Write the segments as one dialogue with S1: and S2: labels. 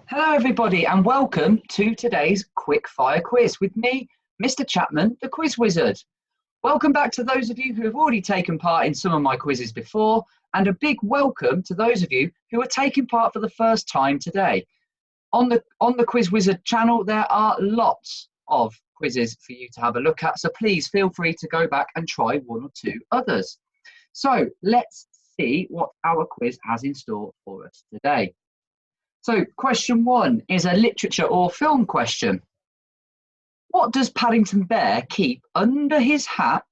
S1: Hello everybody and welcome to today's Quickfire Quiz with me, Mr. Chapman, the Quiz Wizard. Welcome back to those of you who have already taken part in some of my quizzes before, and a big welcome to those of you who are taking part for the first time today. On the Quiz Wizard channel, there are lots of quizzes for you to have a look at, so please feel free to go back and try one or two others. So let's see what our quiz has in store for us today. So question 1 is a literature or film question. What does Paddington Bear keep under his hat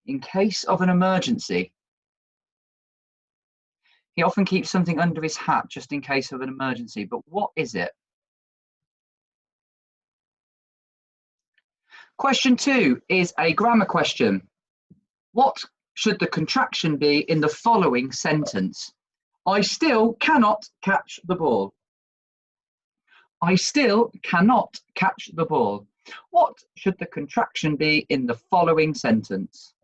S1: in case of an emergency? He often keeps something under his hat just in case of an emergency, but what is it? Question 2 is a grammar question. What should the contraction be in the following sentence? I still cannot catch the ball. I still cannot catch the ball. What should the contraction be in the following sentence?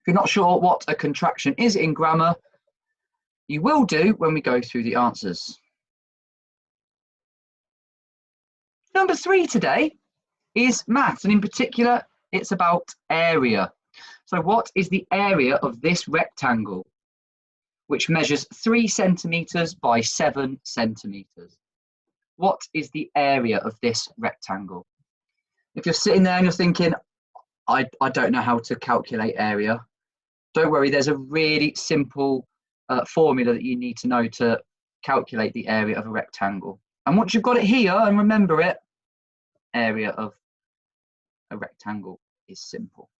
S1: If you're not sure what a contraction is in grammar, you will do when we go through the answers. Number 3 today is maths, and in particular, it's about area. So what is the area of this rectangle, which measures 3 centimetres by 7 centimetres? What is the area of this rectangle? If you're sitting there and you're thinking, I don't know how to calculate area, don't worry, there's a really simple formula that you need to know to calculate the area of a rectangle. And once you've got it here and remember it, area of a rectangle is simple.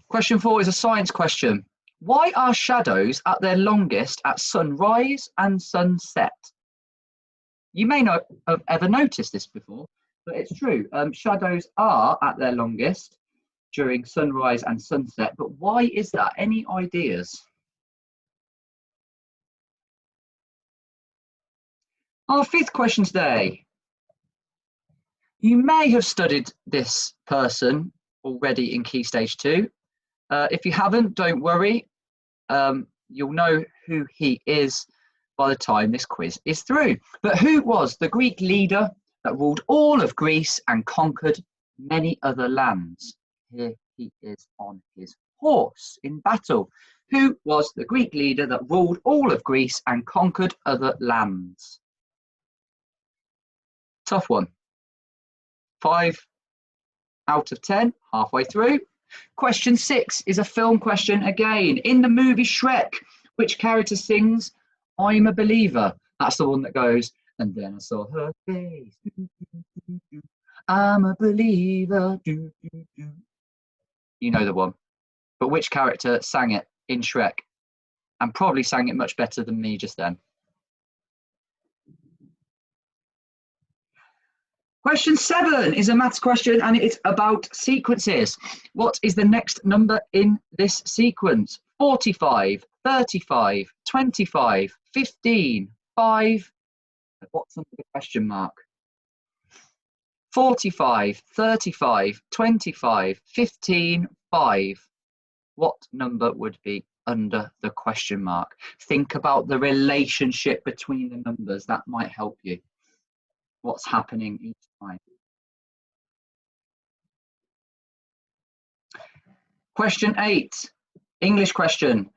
S1: Question 4 is a science question. Why are shadows at their longest at sunrise and sunset? You may not have ever noticed this before, but it's true. Shadows are at their longest during sunrise and sunset, but why is that? Any ideas? Our 5th question today. You may have studied this person already in Key Stage 2. If you haven't, don't worry. You'll know who he is by the time this quiz is through. But who was the Greek leader that ruled all of Greece and conquered many other lands? Here he is on his horse in battle. Who was the Greek leader that ruled all of Greece and conquered other lands? Tough one. 5 out of 10, halfway through. Question 6 is a film question again. In the movie Shrek, which character sings I'm a Believer? That's the one that goes, and then I saw her face. I'm a believer. You know the one. But which character sang it in Shrek? And probably sang it much better than me just then. Question 7 is a maths question, and it's about sequences. What is the next number in this sequence? 45, 35, 25, 15, 5. What's under the question mark? 45, 35, 25, 15, 5. What number would be under the question mark? Think about the relationship between the numbers. That might help you. What's happening each time? Question 8, English question.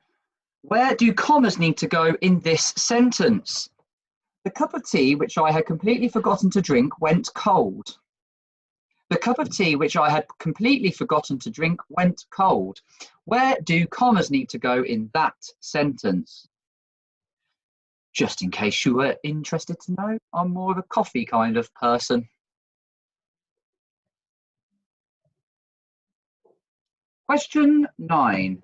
S1: Where do commas need to go in this sentence? The cup of tea which I had completely forgotten to drink went cold. The cup of tea which I had completely forgotten to drink went cold. Where do commas need to go in that sentence? Just in case you were interested to know, I'm more of a coffee kind of person. Question 9.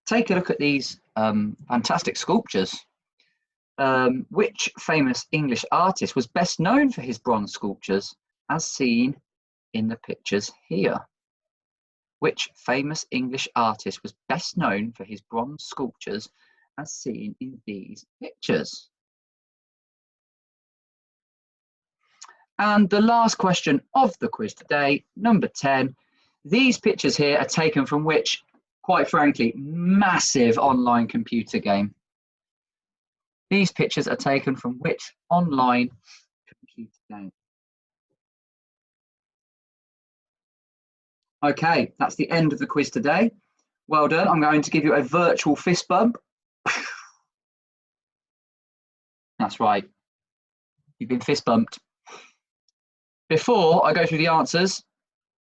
S1: Take a look at these fantastic sculptures. Which famous English artist was best known for his bronze sculptures as seen in the pictures here? Which famous English artist was best known for his bronze sculptures as seen in these pictures? And the last question of the quiz today, number 10. These pictures here are taken from which, quite frankly, massive online computer game? These pictures are taken from which online computer game? Okay, that's the end of the quiz today. Well done. I'm going to give you a virtual fist bump. That's right. You've been fist bumped. Before I go through the answers,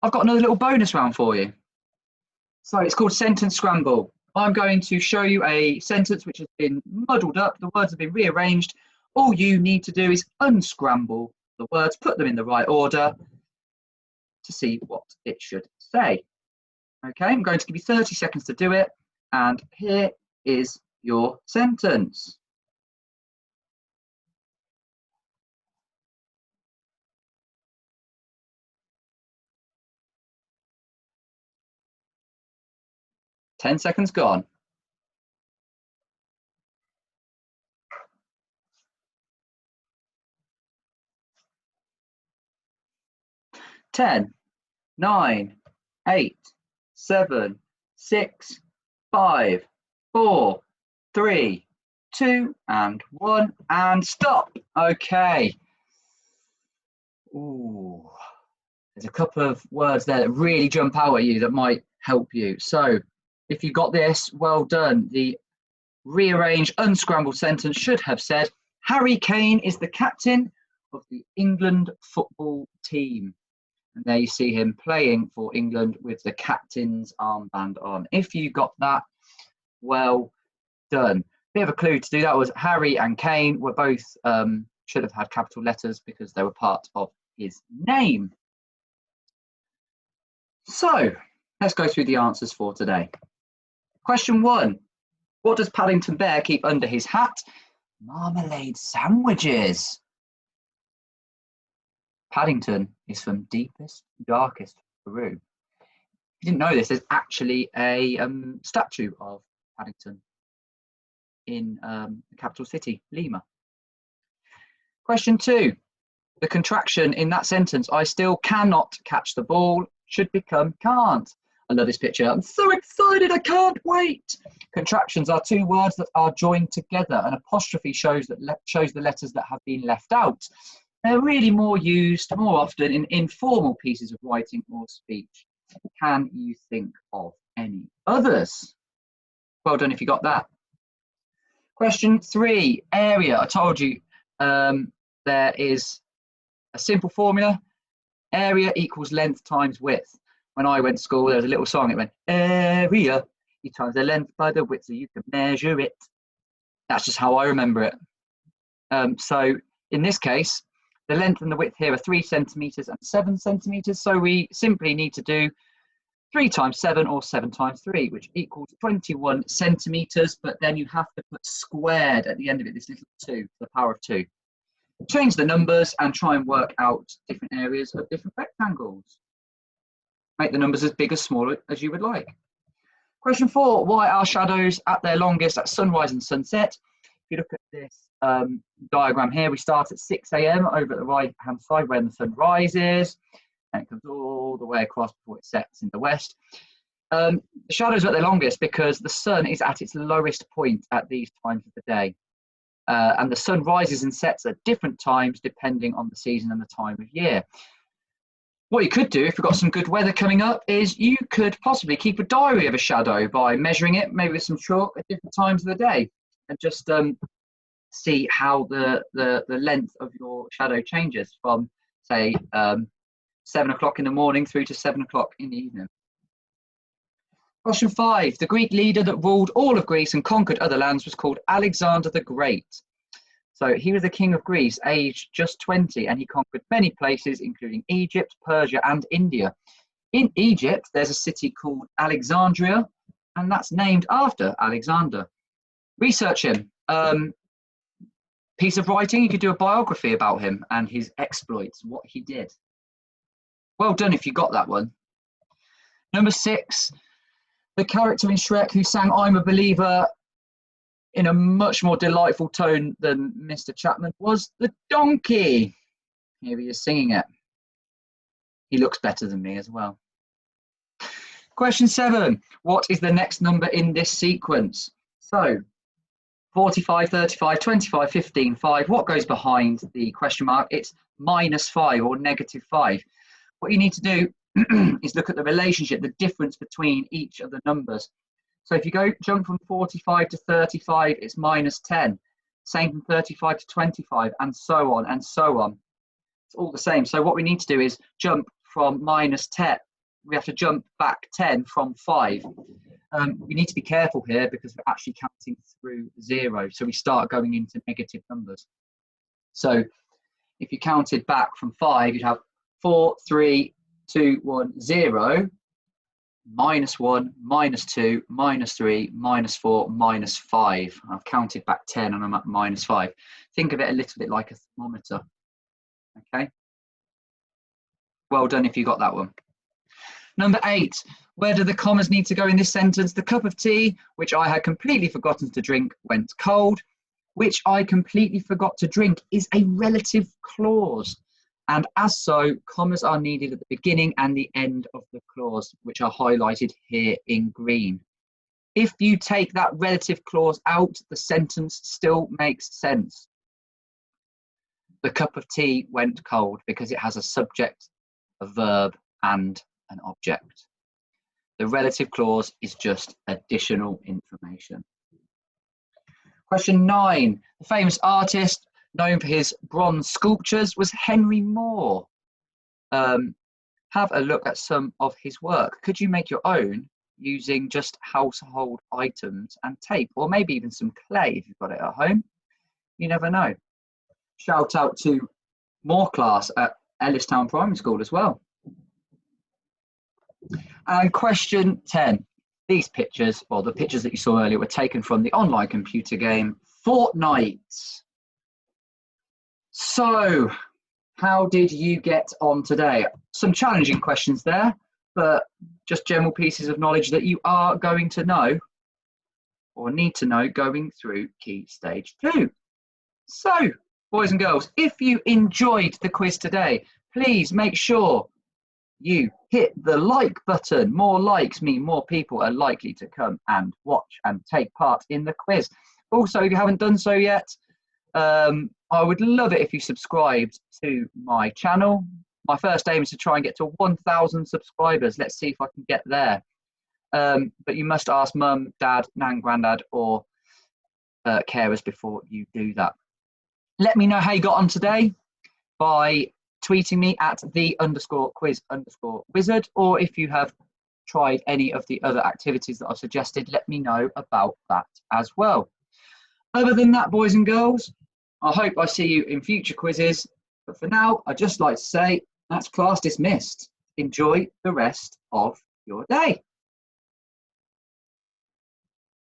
S1: I've got another little bonus round for you. So it's called Sentence Scramble. I'm going to show you a sentence which has been muddled up. The words have been rearranged. All you need to do is unscramble the words, put them in the right order to see what it should say. Okay, I'm going to give you 30 seconds to do it. And here is your sentence. Ten seconds gone. 10, 9, 8, 7, 6, 5, 4, 3, 2, and 1, and stop. Okay. Ooh, there's a couple of words there that really jump out at you that might help you. So if you got this, well done. The rearranged, unscrambled sentence should have said, Harry Kane is the captain of the England football team. And there you see him playing for England with the captain's armband on. If you got that, well done. Bit of a clue to do that was Harry and Kane were both, should have had capital letters because they were part of his name. So let's go through the answers for today. Question 1. What does Paddington Bear keep under his hat? Marmalade sandwiches. Paddington is from deepest, darkest Peru. If you didn't know this, there's actually a statue of Paddington in the capital city, Lima. Question 2. The contraction in that sentence, I still cannot catch the ball, should become can't. I love this picture. I'm so excited, I can't wait. Contractions are two words that are joined together. An apostrophe shows the letters that have been left out. They're really more used more often in informal pieces of writing or speech. Can you think of any others? Well done if you got that. Question 3, area. I told you there is a simple formula. Area equals length times width. When I went to school, there was a little song. It went, area, you times the length by the width so you can measure it. That's just how I remember it. So in this case, the length and the width here are 3 centimetres and 7 centimetres. So we simply need to do 3 times 7 or 7 times 3, which equals 21 centimetres. But then you have to put squared at the end of it, this little 2, to the power of 2. Change the numbers and try and work out different areas of different rectangles. Make the numbers as big or small as you would like. Question 4, why are shadows at their longest at sunrise and sunset? If you look at this diagram here, we start at 6 AM over at the right-hand side when the sun rises, and it comes all the way across before it sets in the west. The shadows are at their longest because the sun is at its lowest point at these times of the day. And the sun rises and sets at different times depending on the season and the time of year. What you could do if we've got some good weather coming up is you could possibly keep a diary of a shadow by measuring it, maybe with some chalk at different times of the day, and just see how the length of your shadow changes from, say, 7 o'clock in the morning through to 7 o'clock in the evening. Question 5. The Greek leader that ruled all of Greece and conquered other lands was called Alexander the Great. So he was the king of Greece, aged just 20, and he conquered many places, including Egypt, Persia, and India. In Egypt, there's a city called Alexandria, and that's named after Alexander. Research him. Piece of writing, you could do a biography about him and his exploits, what he did. Well done if you got that one. Number 6, the character in Shrek who sang I'm a Believer in a much more delightful tone than Mr. Chapman was the donkey. Here he is singing it. He looks better than me as well. Question 7. What is the next number in this sequence? So 45, 35, 25, 15, 5. What goes behind the question mark? It's -5 or -5. What you need to do is look at the relationship, the difference between each of the numbers. So if you jump from 45 to 35, it's -10. Same from 35 to 25, and so on and so on. It's all the same. So what we need to do is jump from -10. We have to jump back 10 from 5. We need to be careful here because we're actually counting through 0. So we start going into negative numbers. So if you counted back from 5, you'd have 4, 3, 2, 1, 0, -1, -2, -3, -4, -5. I've counted back 10 and I'm at -5. Think of it a little bit like a thermometer. Okay. Well done if you got that one. Number 8, where do the commas need to go in this sentence? The cup of tea, which I had completely forgotten to drink, went cold. Which I completely forgot to drink is a relative clause. And as so, commas are needed at the beginning and the end of the clause, which are highlighted here in green. If you take that relative clause out, the sentence still makes sense. The cup of tea went cold because it has a subject, a verb, and an object. The relative clause is just additional information. Question 9. The famous artist known for his bronze sculptures was Henry Moore. Have a look at some of his work. Could you make your own using just household items and tape, or maybe even some clay if you've got it at home? You never know. Shout out to Moore class at Ellistown Primary School as well. And question 10. These pictures, or the pictures that you saw earlier, were taken from the online computer game Fortnite. So, how did you get on today? Some challenging questions there, but just general pieces of knowledge that you are going to know or need to know going through Key Stage 2. So, boys and girls, if you enjoyed the quiz today, please make sure you hit the like button. More likes mean more people are likely to come and watch and take part in the quiz. Also, if you haven't done so yet, I would love it if you subscribed to my channel. My first aim is to try and get to 1,000 subscribers. Let's see if I can get there. But you must ask mum, dad, nan, granddad, or carers before you do that. Let me know how you got on today by tweeting me at _quiz_wizard, or if you have tried any of the other activities that I've suggested, let me know about that as well. Other than that, boys and girls, I hope I see you in future quizzes, but for now, I'd just like to say that's class dismissed. Enjoy the rest of your day.